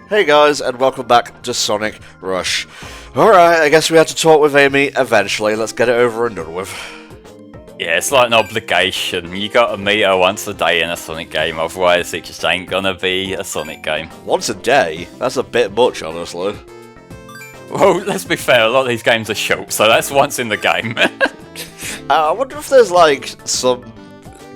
Hey guys, and welcome back to Sonic Rush. Alright, I guess we had to talk with Amy eventually. Let's get it over and done with. Yeah, it's like an obligation. You gotta meet her once a day in a Sonic game, otherwise it just ain't gonna be a Sonic game. Once a day? That's a bit much, honestly. Well, let's be fair, a lot of these games are short, so that's once in the game. I wonder if there's like some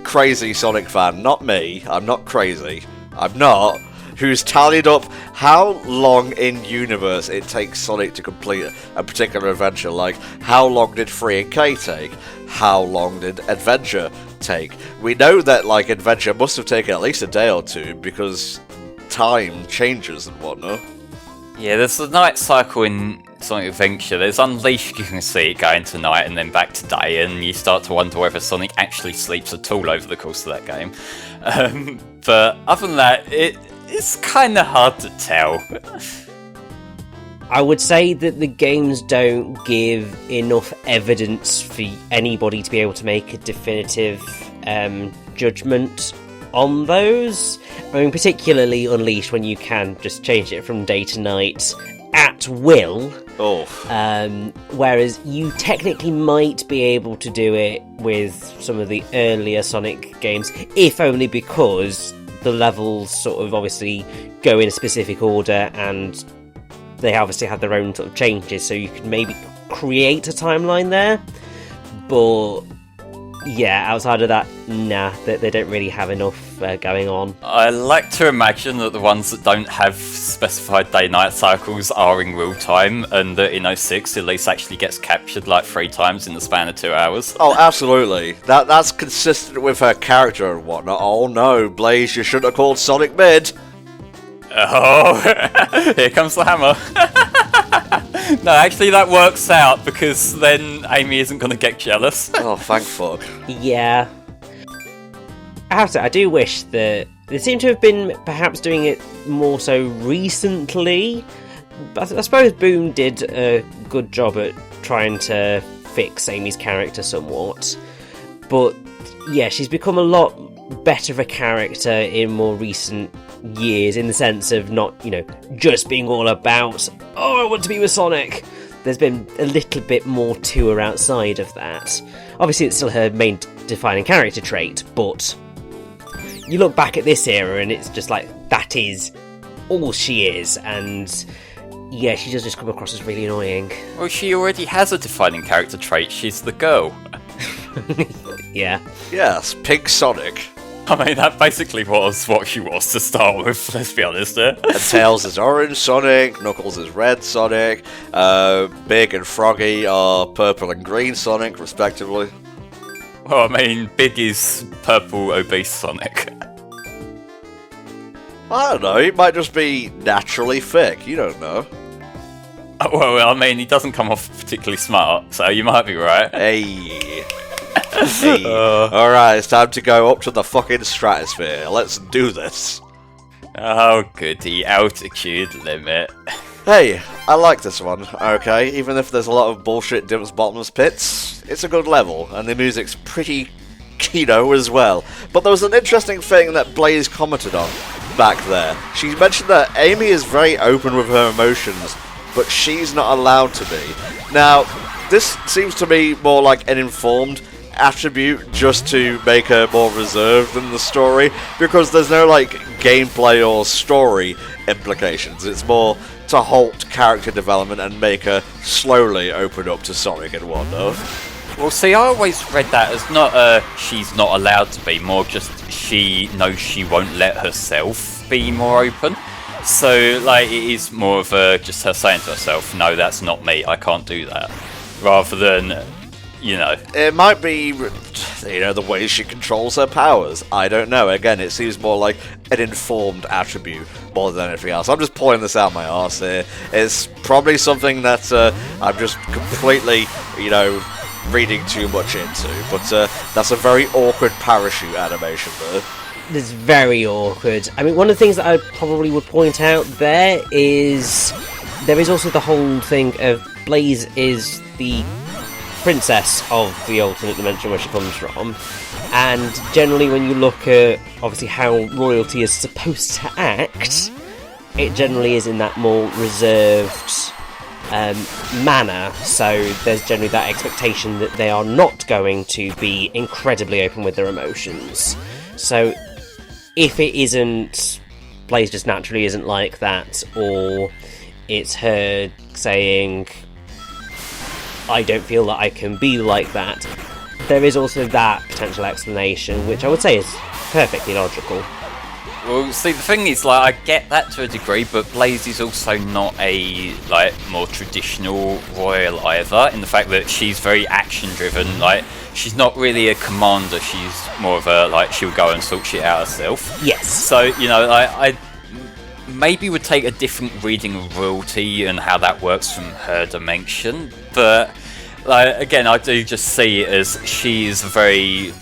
crazy Sonic fan, not me, I'm not crazy, I'm not, who's tallied up how long in universe it takes Sonic to complete a particular adventure. Like, how long did 3 and K take? How long did Adventure take? We know that, like, Adventure must have taken at least a day or two, because time changes and whatnot. Yeah, there's the night cycle in Sonic Adventure. There's Unleashed, you can see it going to night and then back to day, and you start to wonder whether Sonic actually sleeps at all over the course of that game. But other than that, it's kind of hard to tell. I would say that the games don't give enough evidence for anybody to be able to make a definitive judgment on those. I mean, particularly Unleashed, when you can just change it from day to night at will. Oh. Whereas you technically might be able to do it with some of the earlier Sonic games, if only because the levels sort of obviously go in a specific order and they obviously have their own sort of changes, so you could maybe create a timeline there. But yeah, outside of that, nah, they don't really have enough going on. I like to imagine that the ones that don't have specified day-night cycles are in real time, and that in 06 at least actually gets captured like 3 times in the span of 2 hours. Oh, absolutely. That's consistent with her character and whatnot. Oh no, Blaze, you shouldn't have called Sonic mid. Oh, here comes the hammer. No, actually that works out, because then Amy isn't going to get jealous. Oh, thank fuck. Yeah. I have to say, I do wish that they seem to have been perhaps doing it more so recently. But I suppose Boom did a good job at trying to fix Amy's character somewhat. But yeah, she's become a lot better of a character in more recent years, in the sense of not, just being all about, oh, I want to be with Sonic. There's been a little bit more to her outside of that. Obviously, it's still her main defining character trait, but you look back at this era and it's just like, that is all she is, and yeah, she does just come across as really annoying. Well, she already has a defining character trait. She's the girl. Yeah. Yes, Pink Sonic. I mean, that basically was what she was to start with, let's be honest. And Tails is Orange Sonic, Knuckles is Red Sonic, Big and Froggy are Purple and Green Sonic, respectively. Well, I mean, Big is purple obese Sonic. I don't know, he might just be naturally thick, you don't know. Well, I mean, he doesn't come off particularly smart, so you might be right. Hey. Hey. Alright, it's time to go up to the fucking stratosphere. Let's do this. Oh, goody, altitude limit. Hey, I like this one, okay? Even if there's a lot of bullshit dimps bottomless pits, it's a good level, and the music's pretty kino as well. But there was an interesting thing that Blaze commented on back there. She mentioned that Amy is very open with her emotions, but she's not allowed to be. Now, this seems to me more like an informed attribute just to make her more reserved in the story, because there's no like gameplay or story implications. It's more to halt character development and make her slowly open up to Sonic and whatnot. Well, see, I always read that as not she's not allowed to be, more just she knows she won't let herself be more open. So, like, it is more of just her saying to herself, no, that's not me, I can't do that. Rather than, It might be, the way she controls her powers. I don't know. Again, it seems more like an informed attribute more than anything else. I'm just pulling this out my arse here. It's probably something that I'm just completely, reading too much into. But that's a very awkward parachute animation there. It's very awkward. I mean, one of the things that I probably would point out there is also the whole thing of Blaze is the princess of the alternate dimension where she comes from, and generally when you look at obviously how royalty is supposed to act, it generally is in that more reserved manner, so there's generally that expectation that they are not going to be incredibly open with their emotions. So if it isn't, Blaze just naturally isn't like that, or it's her saying, I don't feel that I can be like that, there is also that potential explanation, which I would say is perfectly logical. Well, see, the thing is, like, I get that to a degree, but Blaze is also not a, like, more traditional royal either, in the fact that she's very action-driven. Like, she's not really a commander, she's more of a, like, she'll go and sort shit out herself. Yes. So, you know, I maybe would take a different reading of royalty and how that works from her dimension, but, like, again, I do just see it as she's very...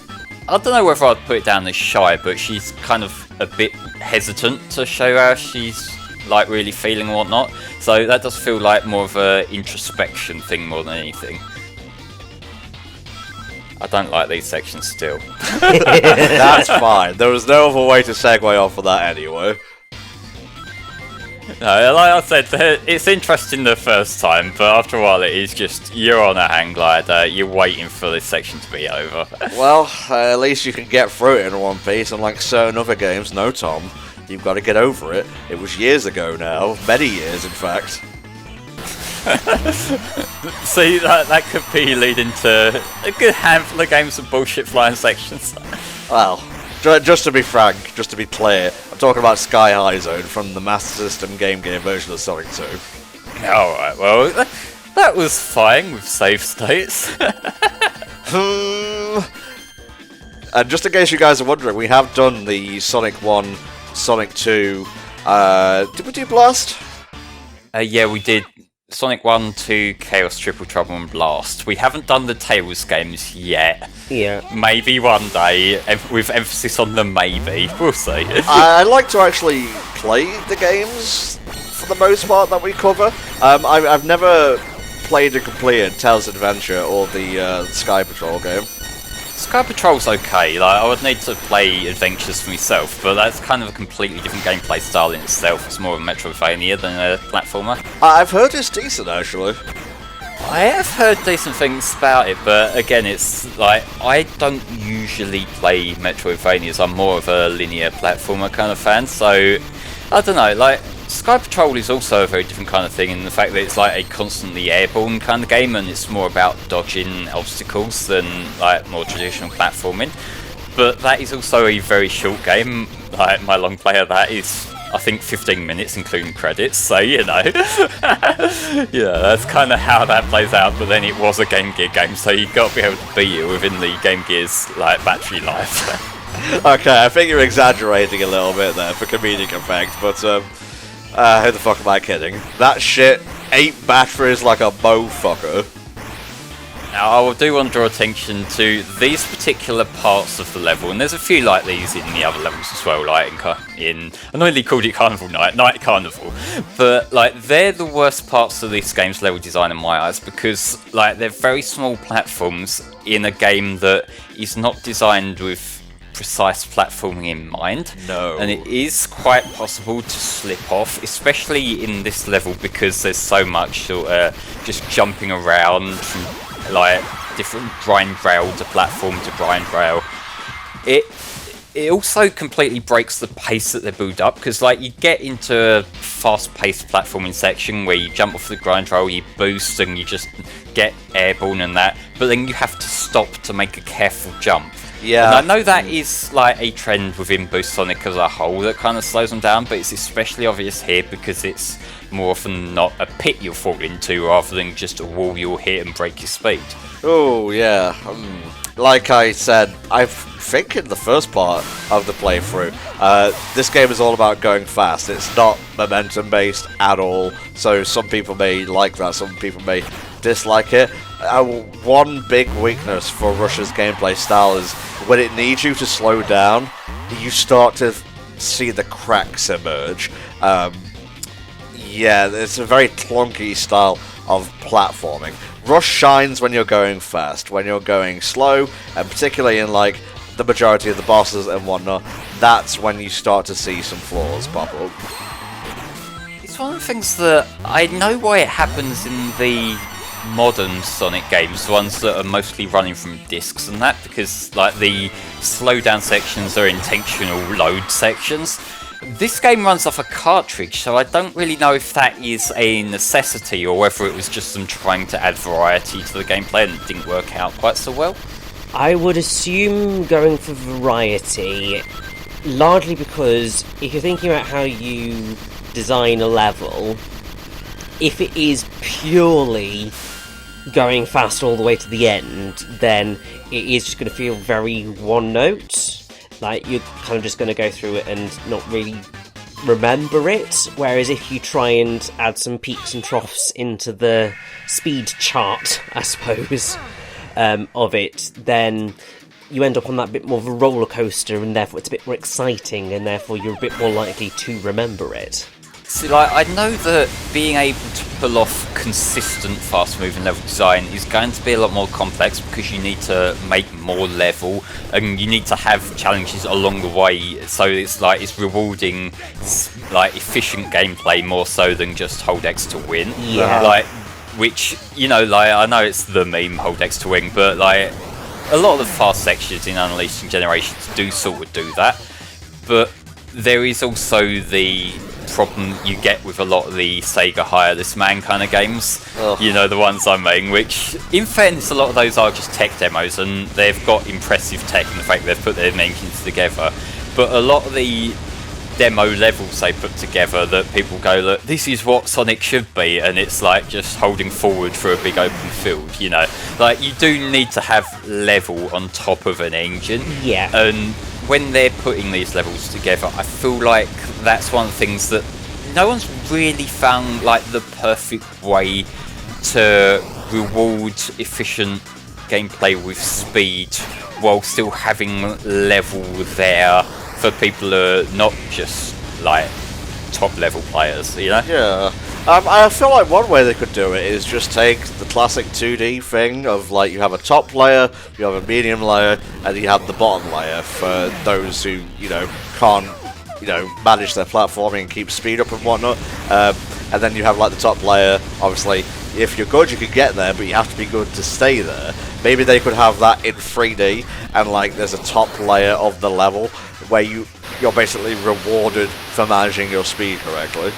I don't know whether I'd put it down as shy, but she's kind of a bit hesitant to show how she's like really feeling and whatnot. So that does feel like more of a introspection thing more than anything. I don't like these sections still. That's fine. There was no other way to segue off of that anyway. No, like I said, it's interesting the first time, but after a while it is just, you're on a hang glider, you're waiting for this section to be over. Well, at least you can get through it in one piece, unlike certain other games. No, Tom, you've got to get over it. It was years ago now, many years in fact. See, that could be leading to a good handful of games of bullshit flying sections. Well, just to be frank, just to be clear, I'm talking about Sky High Zone from the Master System Game Gear version of Sonic 2. Alright, well, that was fine with save states. And just in case you guys are wondering, we have done the Sonic 1, Sonic 2, did we do Blast? Yeah, we did Sonic 1, 2, Chaos, Triple Trouble and Blast. We haven't done the Tails games yet. Yeah. Maybe one day, with emphasis on the maybe. We'll see. I like to actually play the games, for the most part, that we cover. I've never played and completed Tails Adventure or the Sky Patrol game. Sky Patrol's okay, like, I would need to play Adventures for myself, but that's kind of a completely different gameplay style in itself. It's more of a Metroidvania than a platformer. I've heard it's decent, actually. I have heard decent things about it, but again, it's like, I don't usually play Metroidvanias. I'm more of a linear platformer kind of fan, so I don't know, like, Sky Patrol is also a very different kind of thing in the fact that it's like a constantly airborne kind of game, and it's more about dodging obstacles than like more traditional platforming. But that is also a very short game. Like, my long play of that is, I think, 15 minutes including credits, so you know. Yeah, that's kind of how that plays out, but then it was a Game Gear game, so you've got to be able to beat it within the Game Gear's like battery life. Okay, I think you're exaggerating a little bit there for comedic effect, but who the fuck am I kidding? That shit ate batteries like a motherfucker. Now, I do want to draw attention to these particular parts of the level, and there's a few like these in the other levels as well, like in I nearly called it Carnival Night Carnival, but like they're the worst parts of this game's level design in my eyes, because like they're very small platforms in a game that is not designed with precise platforming in mind. No. And it is quite possible to slip off, especially in this level, because there's so much just jumping around from like different grind rail to platform to grind rail. It also completely breaks the pace that they build up, because like you get into a fast-paced platforming section where you jump off the grind rail, you boost and you just get airborne and that, but then you have to stop to make a careful jump. Yeah. And I know that is like a trend within Boost Sonic as a whole that kind of slows them down, but it's especially obvious here because it's more often not a pit you'll fall into rather than just a wall you'll hit and break your speed. Oh, yeah. Like I said, I think in the first part of the playthrough, this game is all about going fast. It's not momentum based at all, so some people may like that, some people may dislike it. One big weakness for Rush's gameplay style is when it needs you to slow down, you start to see the cracks emerge. Yeah, it's a very clunky style of platforming. Rush shines when you're going fast. When you're going slow, and particularly in like the majority of the bosses and whatnot, that's when you start to see some flaws pop up. It's one of the things that I know why it happens in the modern Sonic games, the ones that are mostly running from discs and that, because like the slowdown sections are intentional load sections. This game runs off a cartridge, so I don't really know if that is a necessity or whether it was just them trying to add variety to the gameplay and it didn't work out quite so well. I would assume going for variety, largely because if you're thinking about how you design a level, if it is purely going fast all the way to the end, then it is just going to feel very one note. Like, you're kind of just going to go through it and not really remember it. Whereas if you try and add some peaks and troughs into the speed chart, I suppose, of it, then you end up on that bit more of a roller coaster, and therefore it's a bit more exciting, and therefore you're a bit more likely to remember it. See, like, I know that being able to pull off consistent fast-moving level design is going to be a lot more complex because you need to make more level and you need to have challenges along the way, so it's like it's rewarding like efficient gameplay more so than just hold X to win. Yeah. Like, which, you know, like, I know it's the meme hold X to win, but like a lot of the fast sections in Unleashed and Generations do sort of do that, but there is also the problem you get with a lot of the Sega Hire This Man kind of games. Ugh. You know, the ones I mean, which, in fairness, a lot of those are just tech demos, and they've got impressive tech in the fact they've put their engines together. But a lot of the demo levels they put together that people go, look, this is what Sonic should be, and it's like just holding forward for a big open field, you know. Like, you do need to have level on top of an engine. Yeah. And when they're putting these levels together, I feel like that's one of the things that no one's really found like the perfect way to reward efficient gameplay with speed while still having level there for people who are not just like top level players, you know? Yeah. I feel like one way they could do it is just take the classic 2D thing of like you have a top layer, you have a medium layer, and you have the bottom layer for those who, you know, can't, you know, manage their platforming and keep speed up and whatnot. And then you have like the top layer, obviously, if you're good you can get there, but you have to be good to stay there. Maybe they could have that in 3D, and like there's a top layer of the level where you're basically rewarded for managing your speed correctly.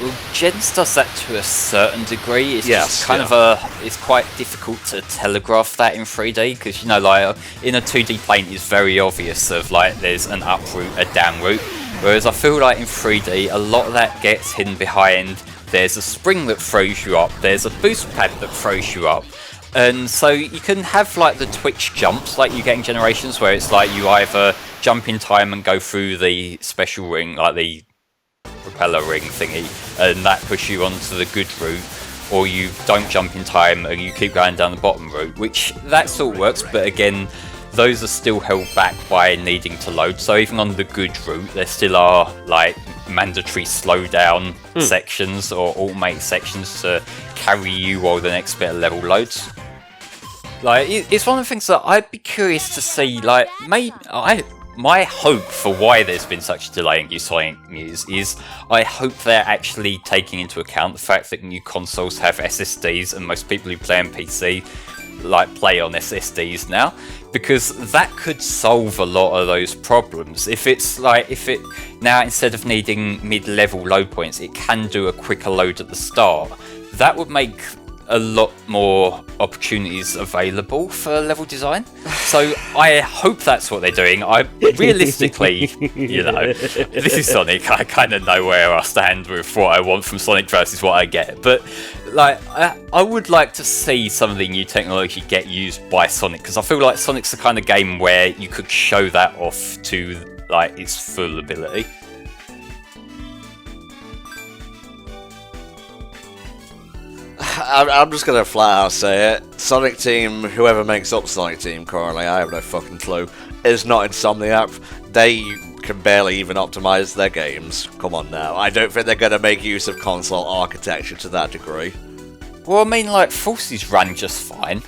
Well, Gens does that to a certain degree. It's Yes, just kind of it's quite difficult to telegraph that in 3D because, you know, like in a 2D plane it's very obvious of like there's an up route, a down route, whereas I feel like in 3D a lot of that gets hidden behind there's a spring that throws you up, there's a boost pad that throws you up. And so you can have like the twitch jumps like you get in Generations where it's like you either jump in time and go through the special ring, like the propeller ring thingy, and that pushes you onto the good route, or you don't jump in time and you keep going down the bottom route, which that sort of works, but again, those are still held back by needing to load. So even on the good route, there still are like mandatory slowdown sections or automated sections to carry you while the next bit of level loads. Like, it's one of the things that I'd be curious to see, like, my hope for why there's been such a delay in new Sonic news is I hope they're actually taking into account the fact that new consoles have SSDs and most people who play on PC like play on SSDs now, because that could solve a lot of those problems. If it now, instead of needing mid-level load points, it can do a quicker load at the start, that would make a lot more opportunities available for level design. So I hope that's what they're doing. I realistically, you know, this is Sonic. I kind of know where I stand with what I want from Sonic versus what I get. But like, I would like to see some of the new technology get used by Sonic, because I feel like Sonic's the kind of game where you could show that off to like its full ability. I'm just gonna flat out say it. Sonic Team, whoever makes up Sonic Team currently, I have no fucking clue, is not Insomniac. They can barely even optimize their games. Come on now. I don't think they're gonna make use of console architecture to that degree. Well, I mean, like, Forces ran just fine.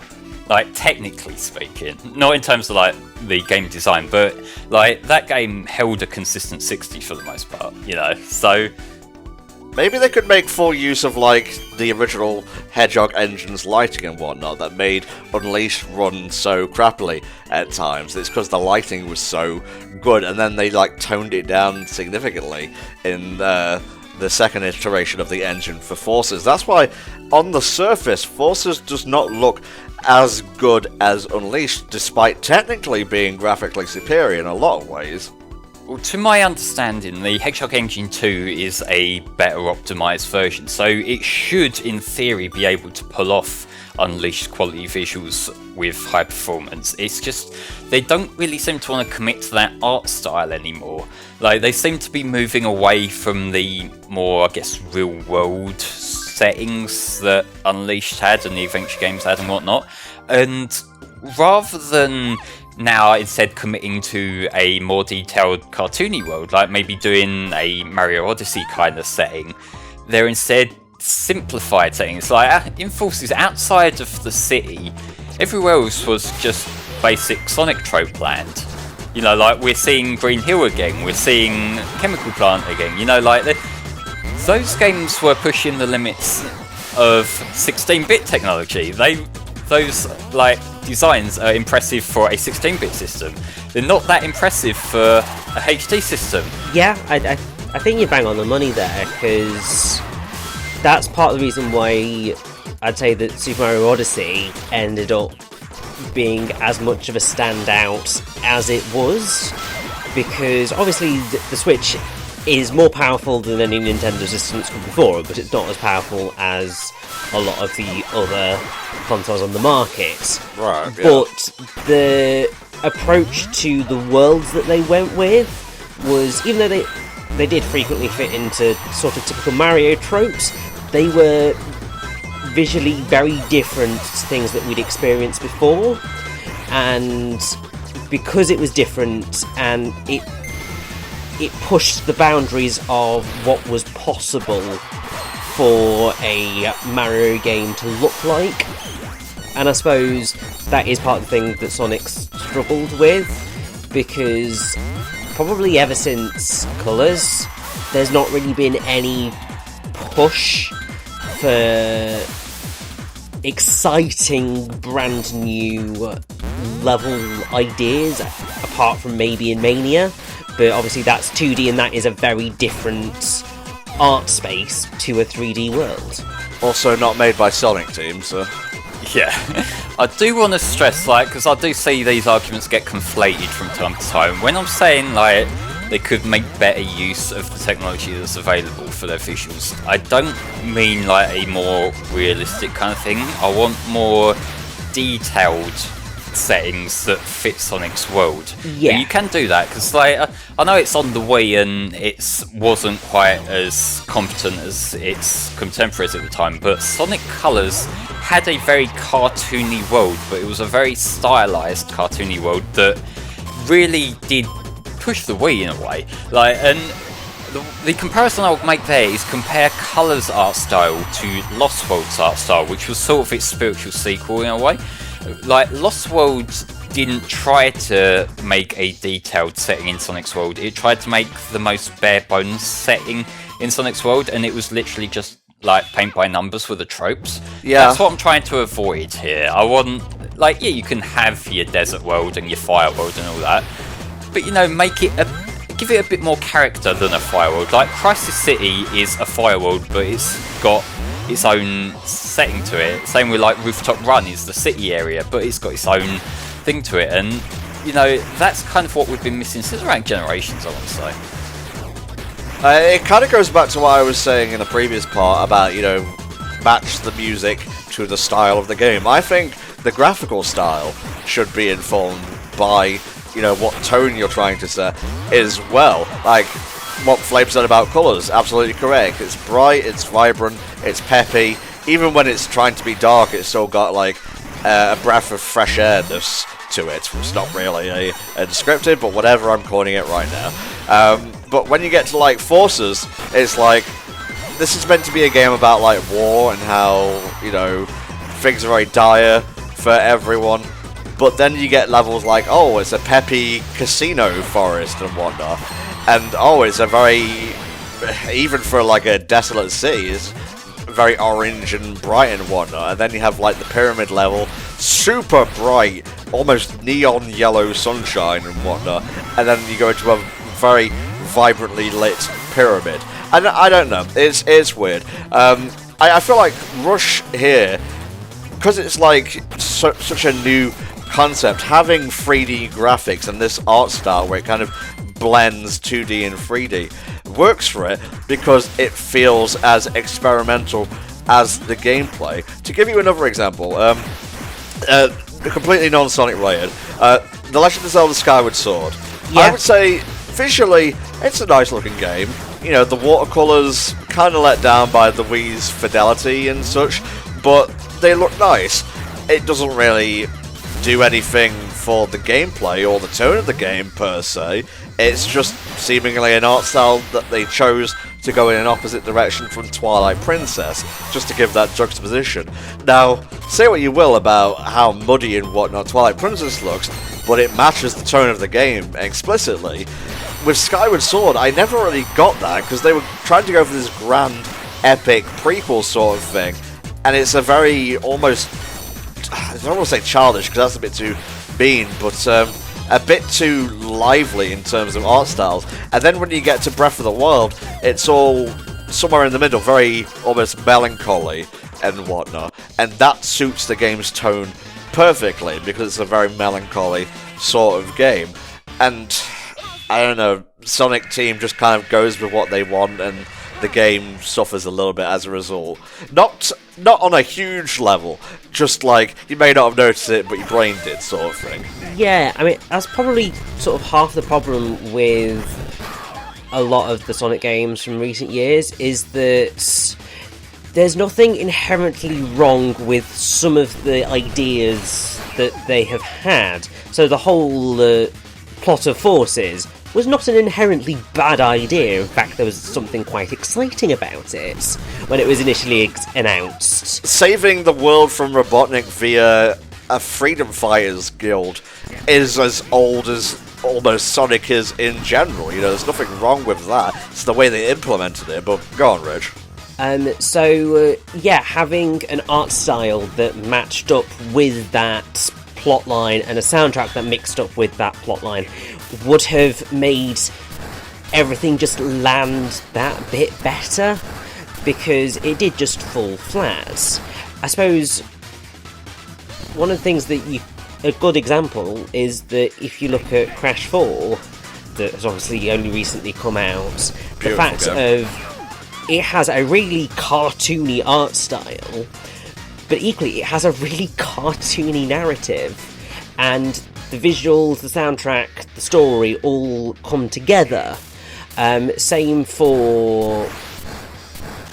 Like, technically speaking. Not in terms of, like, the game design, but, like, that game held a consistent 60 for the most part, you know? So, Maybe they could make full use of, like, the original Hedgehog engine's lighting and whatnot that made Unleashed run so crappily at times. It's because the lighting was so good, and then they, like, toned it down significantly in the second iteration of the engine for Forces. That's why, on the surface, Forces does not look as good as Unleashed, despite technically being graphically superior in a lot of ways. Well, to my understanding, the Hedgehog Engine 2 is a better optimised version, so it should, in theory, be able to pull off Unleashed quality visuals with high performance. It's just, they don't really seem to want to commit to that art style anymore. Like, they seem to be moving away from the more, I guess, real-world settings that Unleashed had and the adventure games had and whatnot, and rather than now instead committing to a more detailed cartoony world, like maybe doing a Mario Odyssey kind of setting, they're instead simplified settings. Like in Forces, outside of the city, everywhere else was just basic Sonic trope land. You know, like we're seeing Green Hill again, we're seeing Chemical Plant again, you know, like those games were pushing the limits of 16-bit technology. Those like designs are impressive for a 16-bit system. They're not that impressive for a HD system. Yeah, I think you bang on the money there, because that's part of the reason why I'd say that Super Mario Odyssey ended up being as much of a standout as it was, because obviously the Switch is more powerful than any Nintendo system that's come before, but it's not as powerful as a lot of the other consoles on the market. Right, yeah. But the approach to the worlds that they went with was, even though they did frequently fit into sort of typical Mario tropes, they were visually very different things that we'd experienced before, and because it was different and it pushed the boundaries of what was possible for a Mario game to look like. And I suppose that is part of the thing that Sonic's struggled with, because probably ever since Colours, there's not really been any push for exciting brand new level ideas, apart from maybe in Mania. But obviously that's 2D, and that is a very different art space to a 3D world. Also not made by Sonic Team, so... Yeah, I do want to stress, like, because I do see these arguments get conflated from time to time. When I'm saying, like, they could make better use of the technology that's available for their visuals, I don't mean, like, a more realistic kind of thing. I want more detailed settings that fit Sonic's world. Yeah. And you can do that, because, like, I know it's on the Wii and it wasn't quite as competent as its contemporaries at the time, but Sonic Colors had a very cartoony world, but it was a very stylized cartoony world that really did push the Wii in a way. Like, and the comparison I would make there is compare Colors' art style to Lost World's art style, which was sort of its spiritual sequel in a way. Like, Lost World didn't try to make a detailed setting in Sonic's world, it tried to make the most bare bones setting in Sonic's world, and it was literally just like paint by numbers with the tropes. Yeah. That's what I'm trying to avoid here. I want, like, yeah, you can have your desert world and your fire world and all that, but, you know, give it a bit more character than a fire world. Like, Crisis City is a fire world, but it's got its own setting to it. Same with, like, Rooftop Run is the city area, but it's got its own thing to it, and, you know, that's kind of what we've been missing since around Generations, I want to say. It kind of goes back to what I was saying in the previous part about, you know, match the music to the style of the game. I think the graphical style should be informed by, you know, what tone you're trying to set as well. Like, what Flame said about Colours, absolutely correct. It's bright, it's vibrant, it's peppy. Even when it's trying to be dark, it's still got, like, a breath of fresh airness to it. It's not really a descriptive, but whatever, I'm coining it right now. But when you get to, like, Forces, it's like, this is meant to be a game about, like, war and how, you know, things are very dire for everyone. But then you get levels like, oh, it's a peppy casino forest and whatnot. And, oh, it's a very even for like a desolate city, is very orange and bright and whatnot. And then you have like the pyramid level, super bright, almost neon yellow sunshine and whatnot. And then you go into a very vibrantly lit pyramid. And I don't know, it's weird. I feel like Rush here, because it's like such a new concept, having 3D graphics and this art style where it kind of blends 2D and 3D works for it because it feels as experimental as the gameplay. To give you another example, completely non-Sonic related, The Legend of Zelda Skyward Sword. Yeah. I would say visually it's a nice looking game. You know, the watercolours kind of let down by the Wii's fidelity and such, but they look nice. It doesn't really do anything for the gameplay or the tone of the game per se. It's just seemingly an art style that they chose to go in an opposite direction from Twilight Princess, just to give that juxtaposition. Now, say what you will about how muddy and whatnot Twilight Princess looks, but it matches the tone of the game explicitly. With Skyward Sword, I never really got that, because they were trying to go for this grand, epic prequel sort of thing, and it's a very almost, I don't want to say childish, because that's a bit too mean, but a bit too lively in terms of art styles. And then when you get to Breath of the Wild, it's all somewhere in the middle, very almost melancholy and whatnot, and that suits the game's tone perfectly, because it's a very melancholy sort of game. And I don't know, Sonic Team just kind of goes with what they want, and the game suffers a little bit as a result. Not on a huge level, just like, you may not have noticed it, but your brain did, sort of thing. Yeah, I mean, that's probably sort of half the problem with a lot of the Sonic games from recent years, is that there's nothing inherently wrong with some of the ideas that they have had. So the whole plot of Forces was not an inherently bad idea. In fact, there was something quite exciting about it when it was initially announced. Saving the world from Robotnik via a freedom fighters guild is as old as almost Sonic is in general. You know, there's nothing wrong with that. It's the way they implemented it, but go on, Rich. Yeah, having an art style that matched up with that plotline and a soundtrack that mixed up with that plotline would have made everything just land that bit better, because it did just fall flat. I suppose one of the things that a good example is that if you look at Crash 4, that has obviously only recently come out, the fact of it has a really cartoony art style, but equally it has a really cartoony narrative, and the visuals, the soundtrack, the story all come together. Same for,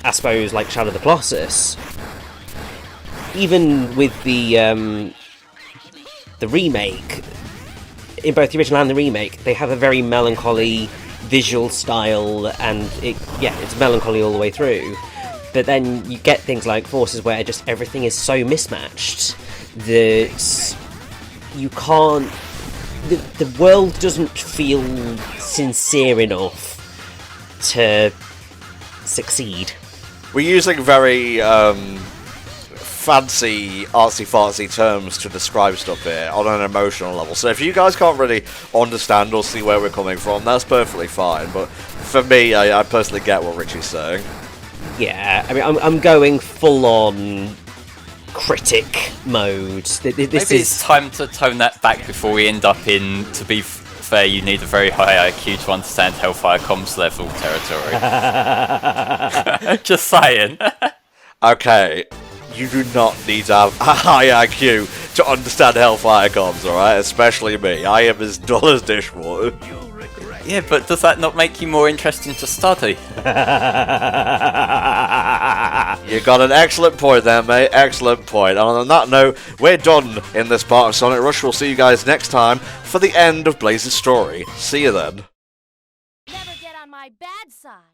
I suppose, like Shadow of the Colossus. Even with the remake, in both the original and the remake, they have a very melancholy visual style, and it's melancholy all the way through. But then you get things like Forces where just everything is so mismatched that you can't... The world doesn't feel sincere enough to succeed. We're using very fancy, artsy-fartsy terms to describe stuff here on an emotional level. So if you guys can't really understand or see where we're coming from, that's perfectly fine. But for me, I personally get what Richie's saying. Yeah, I mean, I'm going full-on critic mode. Maybe it's time to tone that back before we end up in, to be fair, you need a very high IQ to understand Hellfire Comms level territory. Just saying. Okay, you do not need to have a high IQ to understand Hellfire Comms, alright? Especially me. I am as dull as dishwater. Yeah, but does that not make you more interesting to study? You got an excellent point there, mate. Excellent point. And on that note, we're done in this part of Sonic Rush. We'll see you guys next time for the end of Blaze's story. See you then. Never get on my bad side.